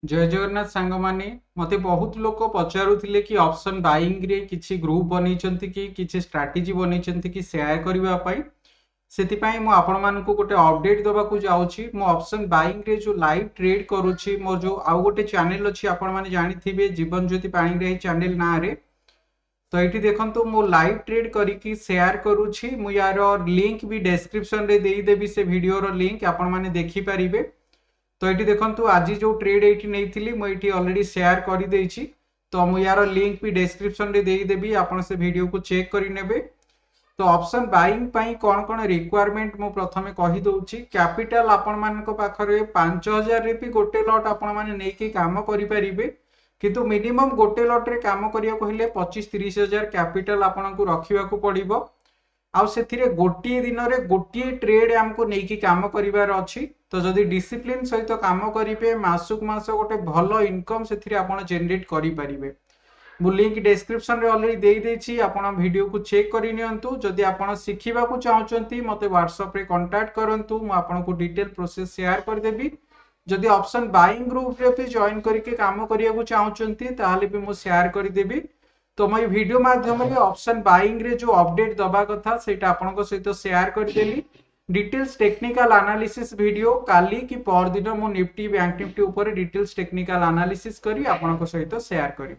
जय जगन्नाथ सांग माने मते बहुत लोक पचारुथिले कि ऑप्शन बाइंग रे किछि ग्रुप बनेइचंती कि किछि स्ट्रैटेजी बनेइचंती कि शेयर करिवा पई सेतिपाई मु आपण मानकु गोटे अपडेट दबाकू जाउछि। मु ऑप्शन बाइंग रे जो लाइव ट्रेड करूछि मोर जो आउ गोटे चैनल अछि आपण माने जानिथिबे जीवन ज्योति पाणिग्राही चैनल ना रे। तो ये देखो मु लाइव ट्रेड करी शेयर करुछि। मु यार लिंक भी डिस्क्रिप्शन रे देई देबी से वीडियो रो लिंक आपण माने देखि परिबे। तो ये देखो आज जो ट्रेड ये नहीं मुझे अलरेडी शेयर कर देछि। तो मु यार लिंक भी डिस्क्रिप्शन रे देई देबी आपण से वीडियो को चेक करि नेबे। तो ऑप्शन बाइंग पई कोन कोन रिक्वायरमेंट मु प्रथमे कहि दउछि। कैपिटल आपण मानको पाखरे 5000 रे भी गोटे लॉट आपण माने नै कि काम करि परिबे, किंतु मिनिमम गोटे लॉट रे काम करिया कहले 25-30 हजार कैपिटल आपनको रखिबा को पड़िबो। आउ से गोटे दिन में गोटे ट्रेड आमको नहीं काम करिवार अछि। तो जदि डिसिप्लिन सहित काम करेंगे मासक मास गोटे भल इनकम से जनरेट करि परिबे। मु लिंक डिस्क्रिप्शन रे ऑलरेडी देई देछि, आपण वीडियो को चेक करि नियंतु। जदि आपण सिखिबा को चाहउचंती मते व्हाट्सएप रे कांटेक्ट करंतु, मु आपनको डिटेल प्रोसेस शेयर कर देबी। जदि ऑप्शन बाइंग ग्रुप रे भी जॉइन करके काम करिया को चाहउचंती ताहाले भी मु शेयर कर देबी। तो मैं वीडियो माध्यम रे ऑप्शन बाइंग रे जो अपडेट दबा कथा सेटा आपनको सहित शेयर कर देली। डिटेल्स टेक्निकल एनालिसिस वीडियो काली कि पर दिन मु निफ्टी बैंक निफ्टी ऊपर डिटेल्स टेक्निकल एनालिसिस करी आपनको सहित शेयर करी।